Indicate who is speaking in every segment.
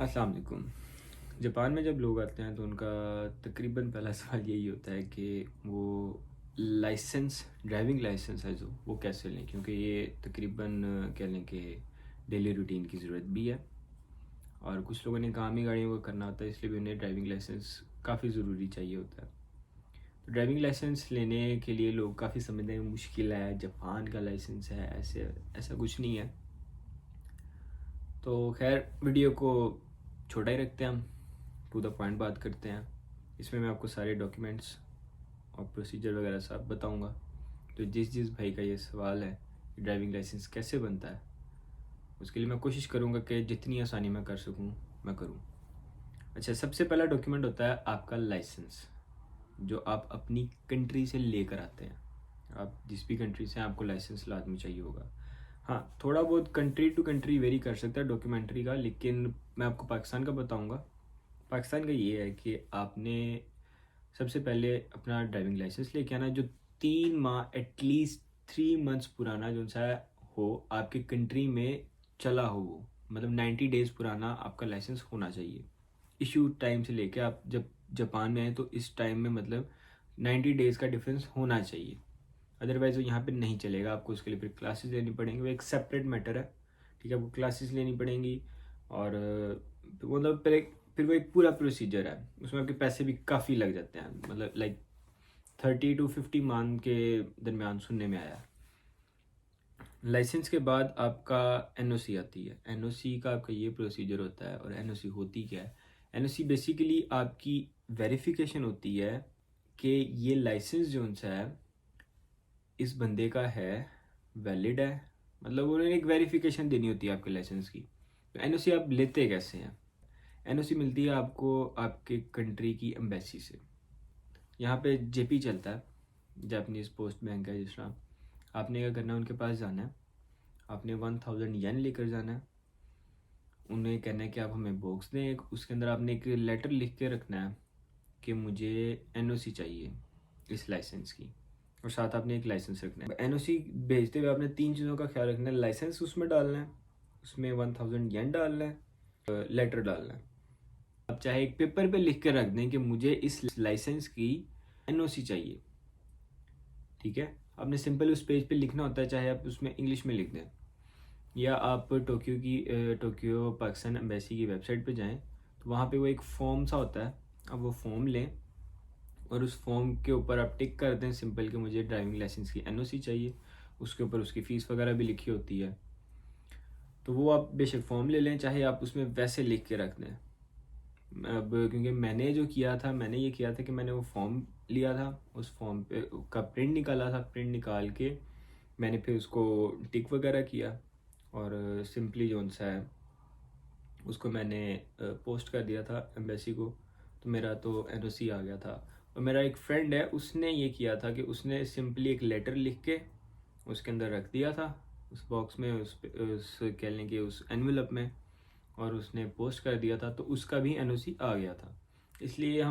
Speaker 1: अस्सलाम वालेकुम। जापान में जब लोग आते हैं तो उनका तकरीबन पहला सवाल यही होता है कि वो लाइसेंस ड्राइविंग लाइसेंस है जो वो कैसे लें, क्योंकि ये तकरीबन कह लें कि डेली रूटीन की ज़रूरत भी है। और कुछ लोगों ने काम ही गाड़ियों को करना होता है, इसलिए भी उन्हें ड्राइविंग लाइसेंस काफ़ी ज़रूरी चाहिए होता है। तो ड्राइविंग लाइसेंस लेने के लिए लोग काफ़ी समझते हैं मुश्किल है, जापान का लाइसेंस है, ऐसे ऐसा कुछ नहीं है। तो खैर वीडियो को छोटा ही रखते हैं, हम टू द पॉइंट बात करते हैं। इसमें मैं आपको सारे डॉक्यूमेंट्स और प्रोसीजर वगैरह सब बताऊंगा। तो जिस जिस भाई का ये सवाल है कि ड्राइविंग लाइसेंस कैसे बनता है, उसके लिए मैं कोशिश करूंगा कि जितनी आसानी मैं कर सकूं मैं करूं। अच्छा, सबसे पहला डॉक्यूमेंट होता है आपका लाइसेंस, जो आप अपनी कंट्री से लेकर आते हैं। आप जिस भी कंट्री से हैं, आपको लाइसेंस लाजमी चाहिए होगा। हाँ, थोड़ा बहुत कंट्री टू कंट्री वेरी कर सकता है डॉक्यूमेंट्री का, लेकिन मैं आपको पाकिस्तान का बताऊंगा। पाकिस्तान का ये है कि आपने सबसे पहले अपना ड्राइविंग लाइसेंस लेके आना, जो 3 माह एटलीस्ट 3 मंथ्स पुराना जो सा हो, आपके कंट्री में चला हो, वो मतलब 90 डेज़ पुराना आपका लाइसेंस होना चाहिए। इशू टाइम से लेके आप जब जापान में आए तो इस टाइम में मतलब 90 डेज़ का डिफरेंस होना चाहिए, अदरवाइज़ वो यहाँ पे नहीं चलेगा। आपको उसके लिए फिर क्लासेस लेनी पड़ेंगी, वो एक सेपरेट मैटर है। ठीक है, आपको क्लासेस लेनी पड़ेंगी और मतलब फिर वो एक पूरा प्रोसीजर है, उसमें आपके पैसे भी काफ़ी लग जाते हैं, मतलब लाइक 30 to 50 मान के दरमियान सुनने में आया। लाइसेंस के बाद आपका एनओसी आती है। एनओसी का आपका ये प्रोसीजर होता है। और एनओसी होती क्या है? एनओसी बेसिकली आपकी वेरिफिकेशन होती है कि ये लाइसेंस जो सा है इस बंदे का है, वैलिड है। मतलब उन्हें एक वेरिफिकेशन देनी होती है आपके लाइसेंस की। तो एनओसी आप लेते कैसे हैं? एनओसी मिलती है आपको आपके कंट्री की एम्बेसी से। यहाँ पे जेपी चलता है, जापानीज पोस्ट बैंक है। जिस तरह आपने क्या करना है, उनके पास जाना है, आपने 1000 येन लेकर जाना है। उन्हें कहना है कि आप हमें बॉक्स दें एक, उसके अंदर आपने एक लेटर लिख के रखना है कि मुझे एनओसी चाहिए इस लाइसेंस की, और साथ आपने एक लाइसेंस रखना है। एनओसी भेजते हुए आपने 3 चीज़ों का ख्याल रखना है। लाइसेंस उसमें डालना है, उसमें 1000 येन डालना है, लेटर डालना है। आप चाहे एक पेपर पे लिख के रख दें कि मुझे इस लाइसेंस की एनओसी चाहिए। ठीक है, आपने सिंपल उस पेज पे लिखना होता है, चाहे आप उसमें इंग्लिश में लिख दें, या आप टोक्यो पाकिस्तान एम्बेसी की वेबसाइट पे जाएं, तो वहाँ पे वो एक फॉर्म सा होता है। आप वो फॉर्म लें और उस फॉर्म के ऊपर आप टिक कर दें सिंपल कि मुझे ड्राइविंग लाइसेंस की एनओसी चाहिए। उसके ऊपर उसकी फ़ीस वगैरह भी लिखी होती है। तो वो आप बेशक फॉर्म ले लें, चाहे आप उसमें वैसे लिख के रख दें। अब क्योंकि मैंने जो किया था, मैंने ये किया था कि मैंने वो फॉर्म लिया था, उस फॉर्म पे का प्रिंट निकाला था। प्रिंट निकाल के मैंने फिर उसको टिक वगैरह किया और सिंपली जो सा है उसको मैंने पोस्ट कर दिया था एम्बेसी को। तो मेरा तो एनओसी आ गया था। और मेरा एक फ्रेंड है, उसने ये किया था कि उसने सिंपली एक लेटर लिख के उसके अंदर रख दिया था, उस बॉक्स में, उस कह लें कि उस एनवेलप में, और उसने पोस्ट कर दिया था, तो उसका भी एनओसी आ गया था। इसलिए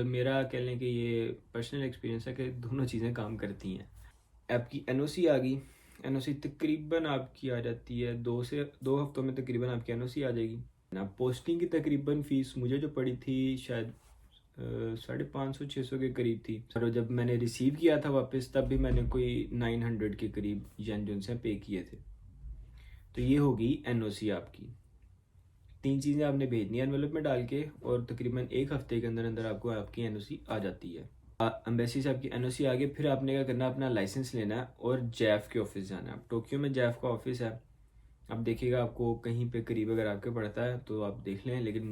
Speaker 1: मेरा कह लें कि ये पर्सनल एक्सपीरियंस है कि दोनों चीज़ें काम करती हैं। आपकी एनओसी आ गई। एनओसी तकरीबन आपकी आ जाती है 2 हफ्तों में, तकरीबन आपकी एनओसी आ जाएगी ना। पोस्टिंग की तकरीबन फ़ीस मुझे जो पड़ी थी शायद 550-600 के करीब थी। और जब मैंने रिसीव किया था वापस, तब भी मैंने कोई 900 के करीब येन जो से पे किए थे। तो ये होगी एनओसी आपकी। 3 चीज़ें आपने भेजनी है एनवेलप में डाल के, और तकरीबन 1 हफ्ते के अंदर अंदर आपको आपकी एनओसी आ जाती है। एम्बेसी से आपकी एनओसी आ गई, फिर आपने क्या करना है, अपना लाइसेंस लेना है और जैफ के ऑफिस जाना है। टोक्यो में जैफ का ऑफिस है। अब देखिएगा आपको कहीं पे करीब अगर आपके पड़ता है तो आप देख लें, लेकिन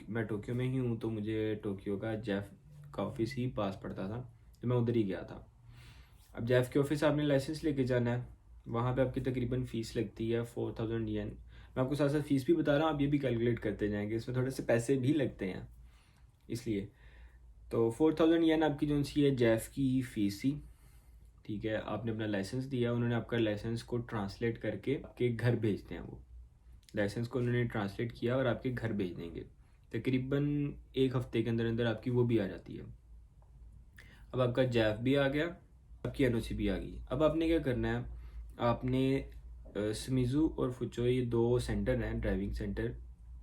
Speaker 1: मैं टोक्यो में ही हूँ, तो मुझे टोक्यो का जैफ का ऑफिस ही पास पड़ता था, तो मैं उधर ही गया था। अब जैफ के ऑफिस आपने लाइसेंस लेके जाना है। वहाँ पे आपकी तकरीबन फ़ीस लगती है 4000 येन। मैं आपको साथ साथ फ़ीस भी बता रहा हूँ, आप ये भी कैलकुलेट करते जाएंगे, इसमें थोड़े से पैसे भी लगते हैं इसलिए। तो 4000 येन आपकी जो सी है जैफ की फ़ीस थी। ठीक है, आपने अपना लाइसेंस दिया, उन्होंने आपका लाइसेंस को ट्रांसलेट करके आपके घर भेजते हैं। वो लाइसेंस को उन्होंने ट्रांसलेट किया और आपके घर भेज देंगे। तकरीबन 1 हफ्ते के अंदर अंदर आपकी वो भी आ जाती है। अब आपका जैफ भी आ गया, आपकी एनओसी भी आ गई। अब आपने क्या करना है, आपने समीज़ू और फुचो, ये 2 सेंटर हैं ड्राइविंग सेंटर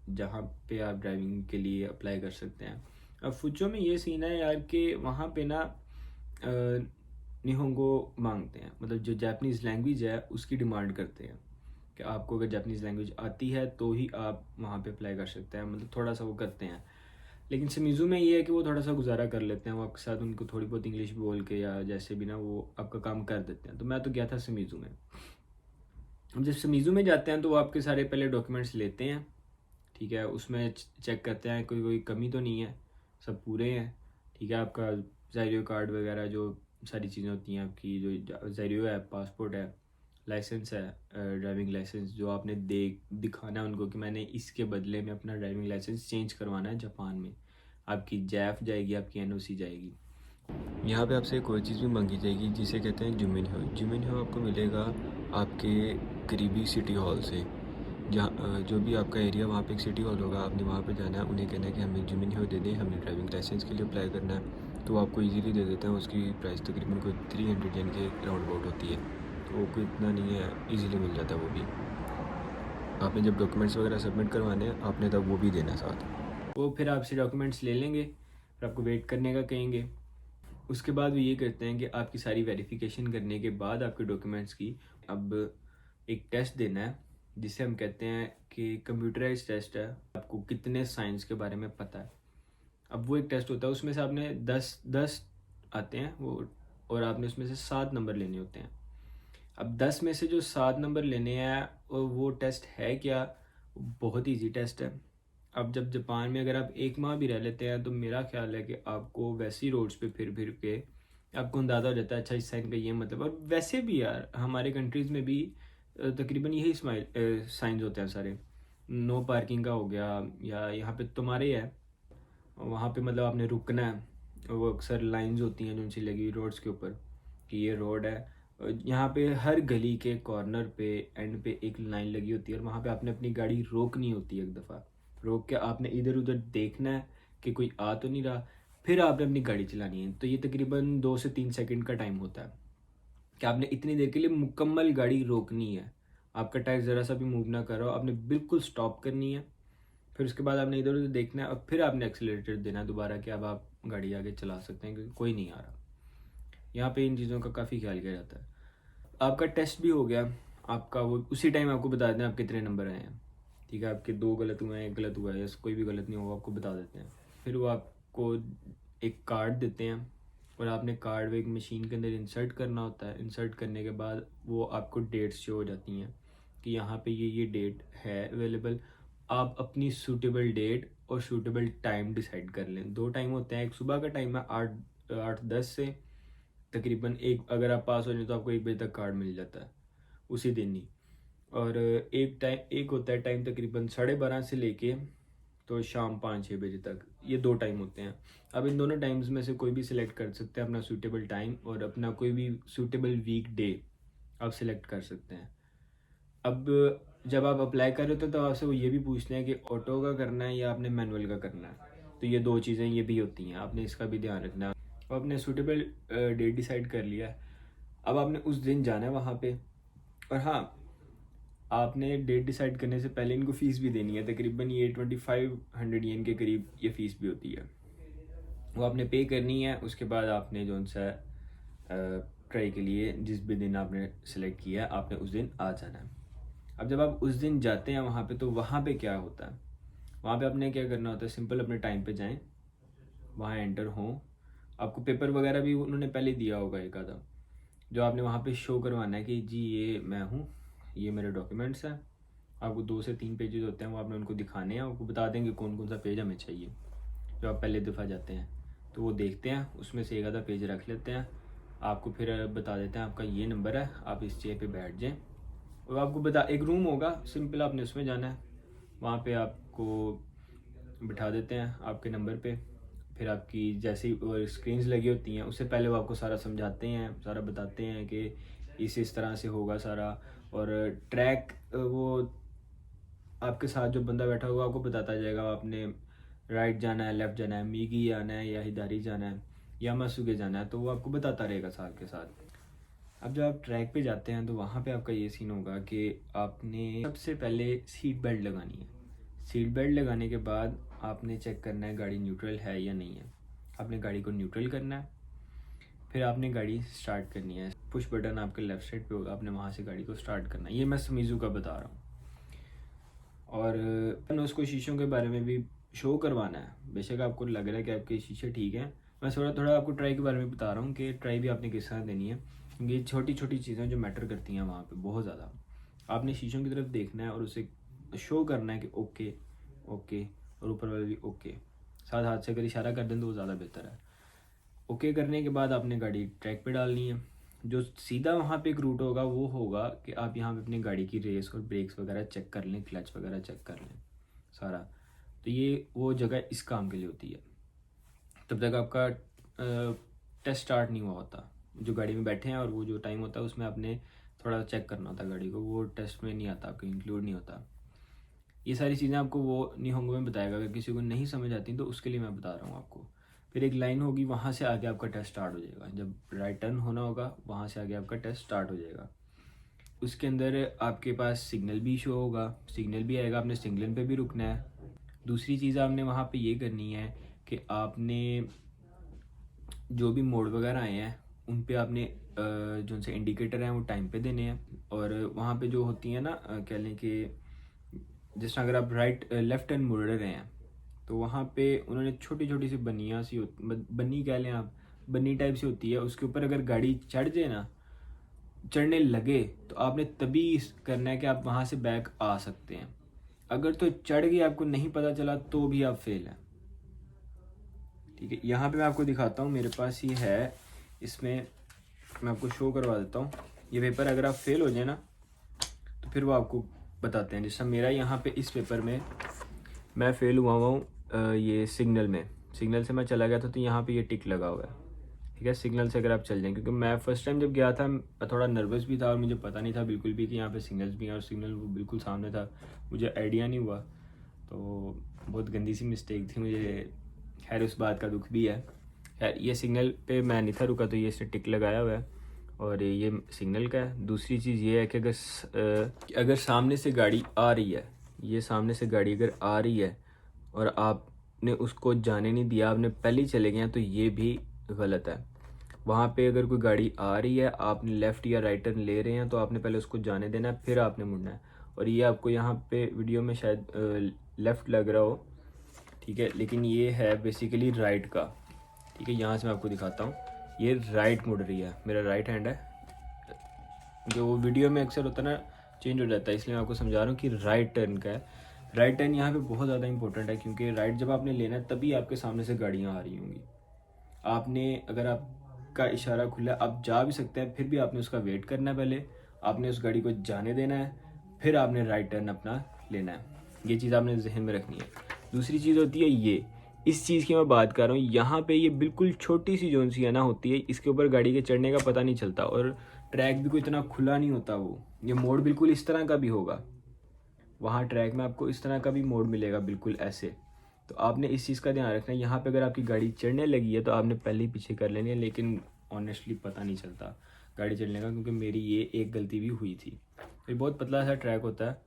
Speaker 1: जहाँ पे आप ड्राइविंग के लिए अप्लाई कर सकते हैं। अब फुचो में ये सीन है यार कि वहाँ पे ना निहोंगो मांगते हैं, मतलब जो जापानीज़ लैंग्वेज है उसकी डिमांड करते हैं कि आपको अगर जापानीज़ लैंग्वेज आती है तो ही आप वहाँ पे अप्लाई कर सकते हैं, मतलब थोड़ा सा वो करते हैं। लेकिन समीज़ू में ये है कि वो थोड़ा सा गुजारा कर लेते हैं, वो आपके साथ उनको थोड़ी बहुत इंग्लिश बोल के या जैसे भी ना वो आपका काम कर देते हैं। तो मैं तो गया था समीज़ू में। अब जब समीज़ू में जाते हैं तो वो आपके सारे पहले डॉक्यूमेंट्स लेते हैं, ठीक है, उसमें चेक करते हैं कोई कोई कमी तो नहीं है, सब पूरे हैं, ठीक है। आपका ज़ायरियो कार्ड वगैरह जो सारी चीज़ें होती हैं आपकी, जो ज़ायरियो है, पासपोर्ट है, लाइसेंस है, ड्राइविंग लाइसेंस जो आपने दिखाना है उनको कि मैंने इसके बदले में अपना ड्राइविंग लाइसेंस चेंज करवाना है जापान में। आपकी जैफ जाएगी, आपकी एनओसी जाएगी। यहाँ पे आपसे एक और चीज़ भी मांगी जाएगी जिसे कहते हैं जुमिनहो। जुमिनहो आपको मिलेगा आपके करीबी सिटी हॉल से, जहाँ जो भी आपका एरिया वहाँ पे एक सिटी हॉल होगा, आपने वहाँ पे जाना है, उन्हें कहना है कि हमें जुमिनहो दे दें, हमें ड्राइविंग लाइसेंस के लिए अप्लाई करना है। तो आपको इजीली दे देते हैं। उसकी प्राइस तकरीबन कोई 300 येन के राउंड अबाउट होती है, तो कोई इतना नहीं है, ईज़िली मिल जाता है वो भी। आपने जब डॉक्यूमेंट्स वगैरह सबमिट करवाने हैं आपने तब वो भी देना साथ। वो फिर आपसे डॉक्यूमेंट्स ले लेंगे, फिर आपको वेट करने का कहेंगे। उसके बाद वो ये करते हैं कि आपकी सारी वेरिफिकेशन करने के बाद आपके डॉक्यूमेंट्स की अब एक टेस्ट देना है जिसे हम कहते हैं कि कंप्यूटराइज टेस्ट है। आपको कितने साइंस के बारे में पता है। अब वो एक टेस्ट होता है, उसमें से आपने 10 आते हैं वो, और आपने उसमें से 7 नंबर लेने होते हैं। अब 10 में से जो 7 नंबर लेने हैं और वो टेस्ट है क्या, बहुत ईजी टेस्ट है। अब जब जापान में अगर आप 1 माह भी रह लेते हैं तो मेरा ख्याल है कि आपको वैसी रोड्स पे फिर फिर के आपको अंदाज़ा हो जाता है अच्छा इस साइन का ये मतलब। और वैसे भी यार हमारे कंट्रीज़ में भी तकरीबन यही साइंस होते हैं सारे। नो पार्किंग का हो गया, या यहाँ पे तुम्हारे है, वहाँ पे मतलब आपने रुकना है, वो अक्सर लाइंस होती हैं जो उनसी लगी हुई रोड्स के ऊपर कि ये रोड है। यहाँ पे हर गली के कॉर्नर पे एंड पे एक लाइन लगी होती है और वहाँ पे आपने अपनी गाड़ी रोकनी होती है। एक दफ़ा रोक के आपने इधर उधर देखना है कि कोई आ तो नहीं रहा, फिर आपने अपनी गाड़ी चलानी है। तो ये तकरीबन 2 से 3 सेकंड का टाइम होता है कि आपने इतनी देर के लिए मुकम्मल गाड़ी रोकनी है। आपका टायर ज़रा सा भी मूव ना कर रहा हो, आपने बिल्कुल स्टॉप करनी है। फिर उसके बाद आपने इधर उधर देखना है और फिर आपने एक्सीलरेटर देना है दोबारा कि अब आप गाड़ी आगे चला सकते हैं क्योंकि कोई नहीं आ रहा। यहाँ पे इन चीज़ों का काफ़ी ख्याल किया जाता है। आपका टेस्ट भी हो गया, आपका वो उसी टाइम आपको बता देते हैं आप कितने नंबर आए हैं, ठीक है। आपके 2 गलत हुए हैं, 1 गलत हुआ है, या कोई भी गलत नहीं हुआ आपको बता देते हैं। फिर वो आपको एक कार्ड देते हैं और आपने कार्ड वो एक मशीन के अंदर इंसर्ट करना होता है। इंसर्ट करने के बाद वो आपको डेट्स शो हो जाती हैं कि यहाँ पे ये डेट है अवेलेबल। आप अपनी सूटेबल डेट और सूटेबल टाइम डिसाइड कर लें। 2 टाइम होते हैं, एक सुबह का टाइम है 8-10 से तकरीबन एक, अगर आप पास हो जाए तो आपको 1 बजे तक कार्ड मिल जाता है उसी दिन ही। और एक होता है टाइम तकरीबन 12:30 से लेके तो शाम 5-6 बजे तक, ये 2 टाइम होते हैं। अब इन दोनों टाइम्स में से कोई भी सिलेक्ट कर सकते हैं अपना सूटेबल टाइम और अपना कोई भी सूटेबल वीक डे आप सिलेक्ट कर सकते हैं। अब जब आप अप्लाई कर रहे होते हैं तो आपसे वो ये भी पूछते हैं कि ऑटो का करना है या आपने मैनुअल का करना है। तो ये 2 चीज़ें ये भी होती हैं, आपने इसका भी ध्यान रखना है। और आपने सूटेबल डेट डिसाइड कर लिया है, अब आपने उस दिन जाना है वहाँ पे। और हाँ, आपने डेट डिसाइड करने से पहले इनको फ़ीस भी देनी है, तकरीबन ये 2500 येन के करीब ये फ़ीस भी होती है, वो आपने पे करनी है। उसके बाद आपने जो सा ट्राई के लिए जिस भी दिन आपने सेलेक्ट किया है आपने उस दिन आ जाना है। अब जब आप उस दिन जाते हैं वहाँ पे तो वहाँ पे क्या होता है, वहाँ पे आपने क्या करना होता है, सिंपल अपने टाइम पे जाएं, वहाँ एंटर हों। आपको पेपर वगैरह भी उन्होंने पहले दिया होगा एक आधा, जो आपने वहाँ पे शो करवाना है कि जी ये मैं हूँ, ये मेरे डॉक्यूमेंट्स हैं। आपको 2 से 3 पेजेस होते हैं, वो आपने उनको दिखाने हैं, आपको बता देंगे कौन कौन सा पेज हमें चाहिए। जब आप पहले दफ़ा जाते हैं तो वो देखते हैं, उसमें से एक आधा पेज रख लेते हैं, आपको फिर बता देते हैं आपका ये नंबर है, आप इस चेयर पे बैठ जाएं। और आपको बता, एक रूम होगा सिंपल, आपने उसमें जाना है, वहाँ पे आपको बिठा देते हैं आपके नंबर पे। फिर आपकी जैसी स्क्रीन्स लगी होती हैं उससे पहले वो आपको सारा समझाते हैं, सारा बताते हैं कि इस तरह से होगा सारा। और ट्रैक वो आपके साथ जो बंदा बैठा होगा आपको बताता जाएगा आपने राइट जाना है, लेफ़्ट जाना है, मीगी जाना है या हिदारी जाना है या मसूगे जाना है, तो वो आपको बताता रहेगा साथ के साथ। अब जब आप ट्रैक पे जाते हैं तो वहाँ पे आपका ये सीन होगा कि आपने सबसे पहले सीट बेल्ट लगानी है। सीट बेल्ट लगाने के बाद आपने चेक करना है गाड़ी न्यूट्रल है या नहीं है। आपने गाड़ी को न्यूट्रल करना है, फिर आपने गाड़ी स्टार्ट करनी है। पुश बटन आपके लेफ़्ट साइड पे होगा, आपने वहाँ से गाड़ी को स्टार्ट करना है। ये मैं समीज़ू का बता रहा हूँ। और उसको शीशों के बारे में भी शो करवाना है। बेशक आपको लग रहा है कि आपके शीशे ठीक हैं, मैं थोड़ा थोड़ा आपको ट्राई के बारे में बता रहा हूँ कि ट्राई भी आपने किस तरह देनी है, क्योंकि छोटी छोटी चीज़ें जो मैटर करती हैं वहाँ पे बहुत ज़्यादा। आपने शीशों की तरफ देखना है और उसे शो करना है कि ओके ओके, और ऊपर वाले भी ओके। साथ हाथ से अगर इशारा कर दें तो वो ज़्यादा बेहतर है। ओके करने के बाद आपने गाड़ी ट्रैक पे डालनी है। जो सीधा वहाँ पे एक रूट होगा वो होगा कि आप यहाँ पे अपनी गाड़ी की रेस और ब्रेक्स वगैरह चेक कर लें, क्लच वगैरह चेक कर लें सारा। तो ये वो जगह इस काम के लिए होती है। तब तक आपका टेस्ट स्टार्ट नहीं हुआ होता। जो गाड़ी में बैठे हैं और वो जो टाइम होता है उसमें आपने थोड़ा चेक करना होता है गाड़ी को, वो टेस्ट में नहीं आता, आपको इंक्लूड नहीं होता। ये सारी चीज़ें आपको वो निहोंगो में बताएगा। अगर किसी को नहीं समझ आती तो उसके लिए मैं बता रहा हूँ आपको। फिर एक लाइन होगी, वहाँ से आगे आपका टेस्ट स्टार्ट हो जाएगा। जब राइट टर्न होना होगा वहाँ से आगे आपका टेस्ट स्टार्ट हो जाएगा। उसके अंदर आपके पास सिग्नल भी शो होगा, सिग्नल भी आएगा, आपने सिग्नल पे भी रुकना है। दूसरी चीज़ आपने वहाँ पे ये करनी है कि आपने जो भी मोड वगैरह आए हैं उन पे आपने जो से इंडिकेटर हैं वो टाइम पे देने हैं। और वहाँ पे जो होती हैं ना कह लें कि जिस तरह अगर आप राइट लेफ्ट टर्न मुड़ रहे हैं तो वहाँ पे उन्होंने छोटी छोटी सी बनियाँ सी बन्नी कह लें आप, बन्नी टाइप से होती है। उसके ऊपर अगर गाड़ी चढ़ जाए ना, चढ़ने लगे, तो आपने तभी करना है कि आप वहाँ से बैक आ सकते हैं। अगर तो चढ़ गई आपको नहीं पता चला तो भी आप फेल हैं। ठीक है, यहाँ पे मैं आपको दिखाता हूँ, मेरे पास ही है, इसमें मैं आपको शो करवा देता हूँ। ये पेपर अगर आप फेल हो जाए ना तो फिर वो आपको बताते हैं। जैसा मेरा यहाँ पे इस पेपर में मैं फ़ेल हुआ हूँ ये सिग्नल से मैं चला गया था, तो यहाँ पे ये टिक लगा हुआ है। ठीक है, सिग्नल से अगर आप चल जाएँ, क्योंकि मैं फ़र्स्ट टाइम जब गया था मैं थोड़ा नर्वस भी था और मुझे पता नहीं था बिल्कुल भी कि यहाँ पे सिग्नल्स भी हैं और सिग्नल वो बिल्कुल सामने था, मुझे आइडिया नहीं हुआ। तो बहुत गंदी सी मिस्टेक थी मुझे, खैर उस बात का दुख भी है। खैर ये सिग्नल पे मैं नहीं था रुका, तो ये इसने टिक लगाया हुआ है और ये सिग्नल का है। दूसरी चीज़ ये है कि अगर सामने से गाड़ी आ रही है, ये सामने से गाड़ी अगर आ रही है और आपने उसको जाने नहीं दिया, आपने पहले ही चले गए हैं, तो ये भी गलत है। वहाँ पे अगर कोई गाड़ी आ रही है, आपने लेफ़्ट या राइट टर्न ले रहे हैं, तो आपने पहले उसको जाने देना है, फिर आपने मुड़ना है। और ये आपको यहाँ पे वीडियो में शायद लेफ़्ट लग रहा हो, ठीक है, लेकिन ये है बेसिकली राइट का। ठीक है, यहाँ से मैं आपको दिखाता हूँ, ये राइट मुड़ रही है, मेरा राइट हैंड है। जो वीडियो में अक्सर होता है ना चेंज हो जाता है, इसलिए मैं आपको समझा रहा हूँ कि राइट टर्न का है। राइट टर्न यहाँ पे बहुत ज़्यादा इंपॉर्टेंट है, क्योंकि राइट जब आपने लेना है तभी आपके सामने से गाड़ियाँ आ रही होंगी। आपने अगर आपका इशारा खुला, आप जा भी सकते हैं, फिर भी आपने उसका वेट करना है, पहले आपने उस गाड़ी को जाने देना है, फिर आपने राइट टर्न अपना लेना है। ये चीज़ आपने जहन में रखनी है। दूसरी चीज़ होती है ये, इस चीज़ की मैं बात कर रहा हूँ, यहाँ पे ये बिल्कुल छोटी सी जोन सी है ना होती है, इसके ऊपर गाड़ी के चढ़ने का पता नहीं चलता और ट्रैक भी कोई इतना खुला नहीं होता। वो ये मोड़ बिल्कुल इस तरह का भी होगा, वहाँ ट्रैक में आपको इस तरह का भी मोड़ मिलेगा बिल्कुल ऐसे। तो आपने इस चीज़ का ध्यान रखना है। यहाँ पे अगर आपकी गाड़ी चढ़ने लगी है तो आपने पहले ही पीछे कर लेनी है, लेकिन ऑनेस्टली पता नहीं चलता गाड़ी चढ़ने का, क्योंकि मेरी ये एक गलती भी हुई थी। ये बहुत पतला सा ट्रैक होता है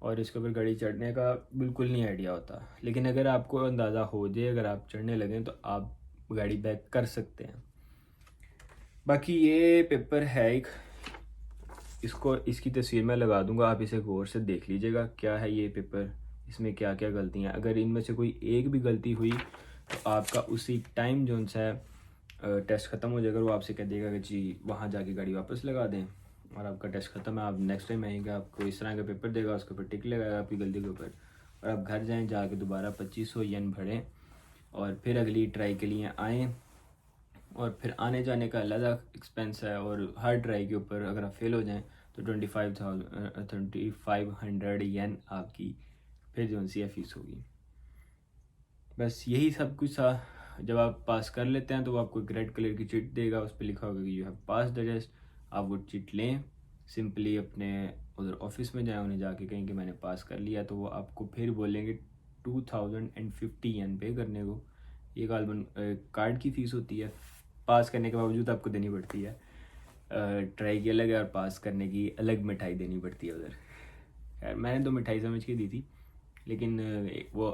Speaker 1: और इसके ऊपर गाड़ी चढ़ने का बिल्कुल नहीं आइडिया होता, लेकिन अगर आपको अंदाज़ा हो जाए, अगर आप चढ़ने लगें तो आप गाड़ी बैक कर सकते हैं। बाकी ये पेपर है एक, इसको इसकी तस्वीर मैं लगा दूंगा, आप इसे गौर से देख लीजिएगा क्या है ये पेपर, इसमें क्या क्या गलतियाँ। अगर इनमें से कोई एक भी गलती हुई तो आपका उसी टाइम जो है टेस्ट ख़त्म हो जाएगा। वो आपसे कह देगा कि जी वहाँ जाके गाड़ी वापस लगा दें और आपका टेस्ट ख़त्म है। आप नेक्स्ट टाइम आएंगे, आपको इस तरह का पेपर देगा, उसके ऊपर टिक लगाएगा आपकी गलती के ऊपर, और आप घर जाएँ, जाके दोबारा 2500 येन भरें और फिर अगली ट्राई के लिए आएँ। और फिर आने जाने का अलग एक्सपेंस है, और हर ट्राई के ऊपर अगर आप फेल हो जाएं तो 2500 येन आपकी फिर जो सी फीस होगी। बस यही सब कुछ था। जब आप पास कर लेते हैं तो वो आपको एक रेड कलर की चिट देगा, उस पर लिखा होगा कि you have pass the test. आप वो चिट लें, सिंपली अपने उधर ऑफिस में जाएं, उन्हें जाके कहें कि मैंने पास कर लिया, तो वो आपको फिर बोलेंगे 2050 येन पे करने को। ये गालबन कार्ड की फ़ीस होती है, पास करने के बावजूद आपको देनी पड़ती है। ट्राई की अलग है और पास करने की अलग मिठाई देनी पड़ती है उधर। खैर मैंने तो मिठाई समझ के दी थी, लेकिन वो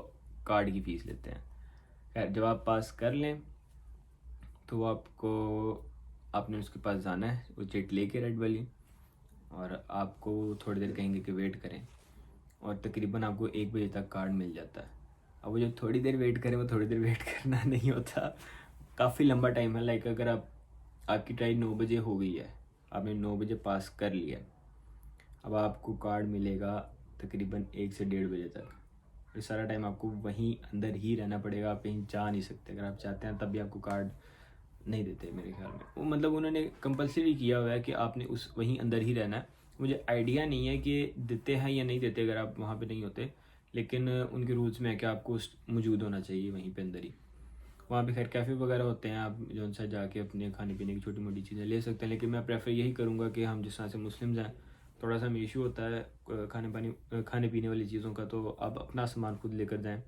Speaker 1: कार्ड की फ़ीस लेते हैं। खैर, जब आप पास कर लें तो आपने उसके पास जाना है, वो चिट लेके रेड वाली, और आपको थोड़ी देर कहेंगे कि वेट करें, और तकरीबन आपको 1 बजे तक कार्ड मिल जाता है। अब वो जो थोड़ी देर वेट करें, वो थोड़ी देर वेट करना नहीं होता, काफ़ी लंबा टाइम है। लाइक अगर आपकी ट्राई 9 बजे हो गई है, आपने 9 बजे पास कर लिया, अब आपको कार्ड मिलेगा तकरीबन 1 से 1:30 बजे तक। ये सारा टाइम आपको वहीं अंदर ही रहना पड़ेगा, आप कहीं जा नहीं सकते। अगर आप चाहते हैं तब भी आपको कार्ड नहीं देते मेरे ख्याल में। वो मतलब उन्होंने कंपलसरी किया हुआ है कि आपने उस वहीं अंदर ही रहना है। मुझे आइडिया नहीं है कि देते हैं या नहीं देते अगर आप वहाँ पे नहीं होते, लेकिन उनके रूल्स में है कि आपको उस मौजूद होना चाहिए वहीं पे अंदर ही। वहाँ पे खैर कैफ़े वगैरह होते हैं, आप जो उनसे जाके अपने खाने पीने की छोटी मोटी चीज़ें ले सकते हैं, लेकिन मैं प्रेफर यही करूँगा कि हम जिस तरह से मुस्लिम्स हैं, थोड़ा सा हमें इशू होता है खाने पीने वाली चीज़ों का, तो आप अपना सामान खुद लेकर जाएँ,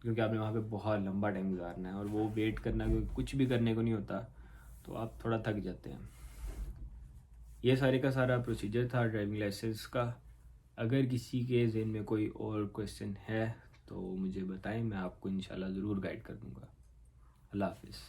Speaker 1: क्योंकि आपने वहाँ पे बहुत लंबा टाइम गुजारना है और वो वेट करना कुछ भी करने को नहीं होता, तो आप थोड़ा थक जाते हैं। ये सारे का सारा प्रोसीजर था ड्राइविंग लाइसेंस का। अगर किसी के ज़हन में कोई और क्वेश्चन है तो मुझे बताएं, मैं आपको इंशाल्लाह ज़रूर गाइड कर दूँगा। अल्लाह हाफ़िज़।